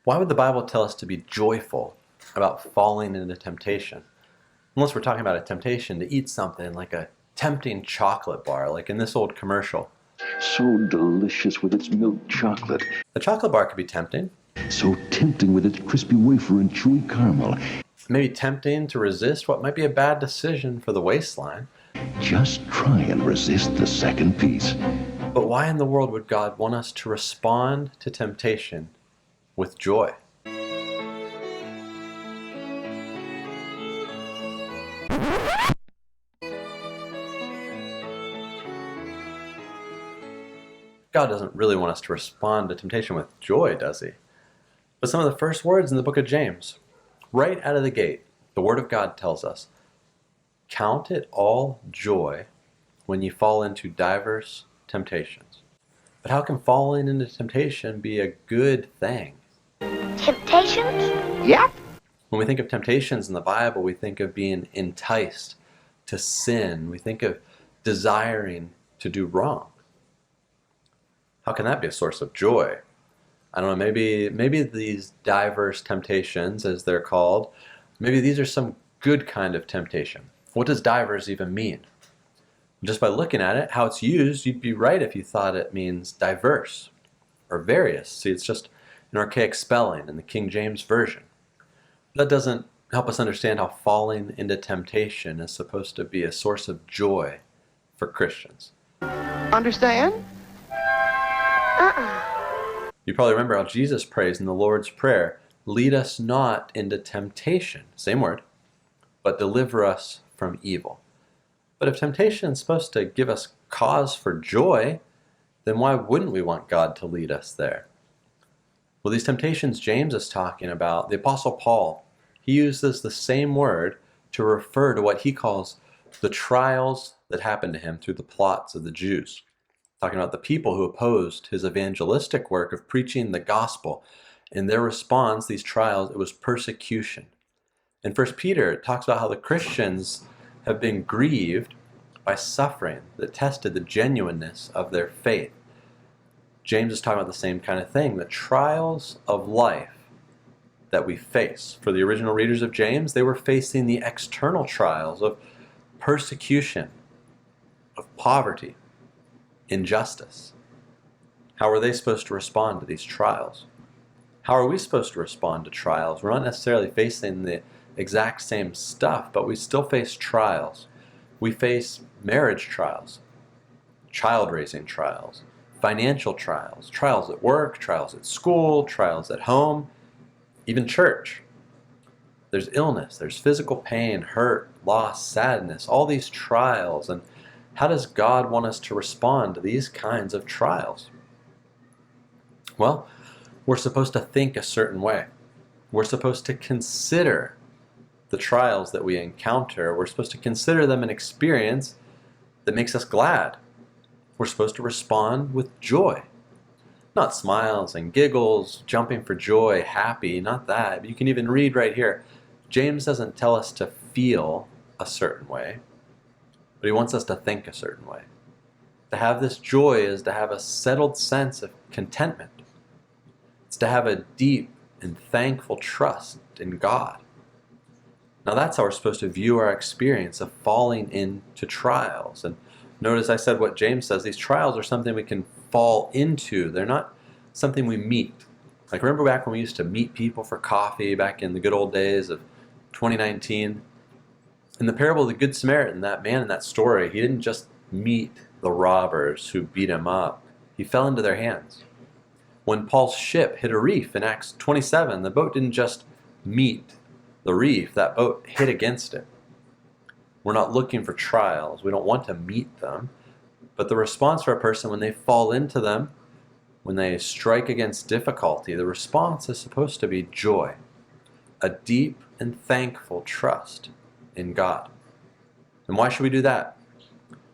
Why would the Bible tell us to be joyful about falling into temptation? Unless we're talking about a temptation to eat something like a tempting chocolate bar, like in this old commercial. So delicious with its milk chocolate. The chocolate bar could be tempting. So tempting with its crispy wafer and chewy caramel. Maybe tempting to resist what might be a bad decision for the waistline. Just try and resist the second piece. But why in the world would God want us to respond to temptation with joy? God doesn't really want us to respond to temptation with joy, does he? But some of the first words in the book of James, right out of the gate, the Word of God tells us, "Count it all joy when you fall into diverse temptations." But how can falling into temptation be a good thing? Temptations? Yep. When we think of temptations in the Bible, we think of being enticed to sin. We think of desiring to do wrong. How can that be a source of joy? I don't know, maybe these diverse temptations, as they're called, maybe these are some good kind of temptation. What does diverse even mean? Just by looking at it, how it's used, you'd be right if you thought it means diverse or various. See, it's just an archaic spelling in the King James Version. That doesn't help us understand how falling into temptation is supposed to be a source of joy for Christians. Understand? You probably remember how Jesus prays in the Lord's Prayer, "Lead us not into temptation," same word, "but deliver us from evil." But if temptation is supposed to give us cause for joy, then why wouldn't we want God to lead us there? Well, these temptations James is talking about, the Apostle Paul, he uses the same word to refer to what he calls the trials that happened to him through the plots of the Jews. Talking about the people who opposed his evangelistic work of preaching the gospel. In their response, these trials, it was persecution. In 1 Peter, it talks about how the Christians have been grieved by suffering that tested the genuineness of their faith. James is talking about the same kind of thing, the trials of life that we face. For the original readers of James, they were facing the external trials of persecution, of poverty, injustice. How are they supposed to respond to these trials? How are we supposed to respond to trials? We're not necessarily facing the exact same stuff, but we still face trials. We face marriage trials, child-raising trials, financial trials, trials at work, trials at school, trials at home, even church. There's illness, there's physical pain, hurt, loss, sadness, all these trials. And how does God want us to respond to these kinds of trials? Well, we're supposed to think a certain way. We're supposed to consider the trials that we encounter. We're supposed to consider them an experience that makes us glad. We're supposed to respond with joy. Not smiles and giggles, jumping for joy, happy, not that. You can even read right here. James doesn't tell us to feel a certain way, but he wants us to think a certain way. To have this joy is to have a settled sense of contentment. It's to have a deep and thankful trust in God. Now that's how we're supposed to view our experience of falling into trials. And notice I said what James says, these trials are something we can fall into. They're not something we meet. Like remember back when we used to meet people for coffee back in the good old days of 2019? In the parable of the Good Samaritan, that man in that story, he didn't just meet the robbers who beat him up. He fell into their hands. When Paul's ship hit a reef in Acts 27, the boat didn't just meet the reef, that boat hit against it. We're not looking for trials. We don't want to meet them. But the response for a person when they fall into them, when they strike against difficulty, the response is supposed to be joy, a deep and thankful trust in God. And why should we do that?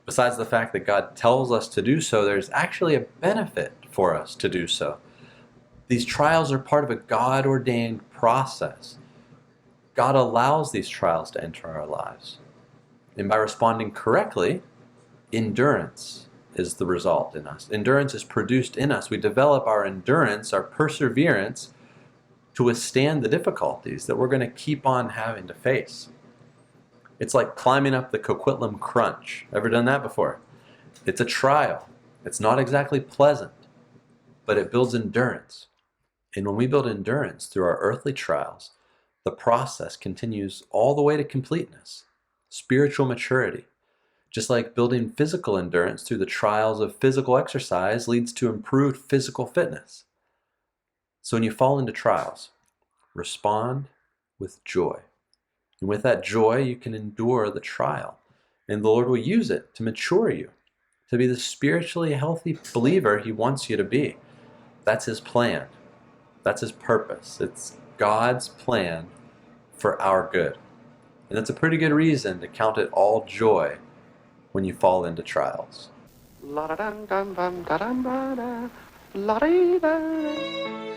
Besides the fact that God tells us to do so, there's actually a benefit for us to do so. These trials are part of a God-ordained process. God allows these trials to enter our lives. And by responding correctly, endurance is the result in us. Endurance is produced in us. We develop our endurance, our perseverance, to withstand the difficulties that we're going to keep on having to face. It's like climbing up the Coquitlam Crunch. Ever done that before? It's a trial. It's not exactly pleasant, but it builds endurance. And when we build endurance through our earthly trials, the process continues all the way to completeness, spiritual maturity. Just like building physical endurance through the trials of physical exercise leads to improved physical fitness. So when you fall into trials, respond with joy. And with that joy, you can endure the trial. And the Lord will use it to mature you, to be the spiritually healthy believer He wants you to be. That's His plan. That's His purpose. It's God's plan for our good. And that's a pretty good reason to count it all joy when you fall into trials. La da dum dum bum da dum ba da la da da.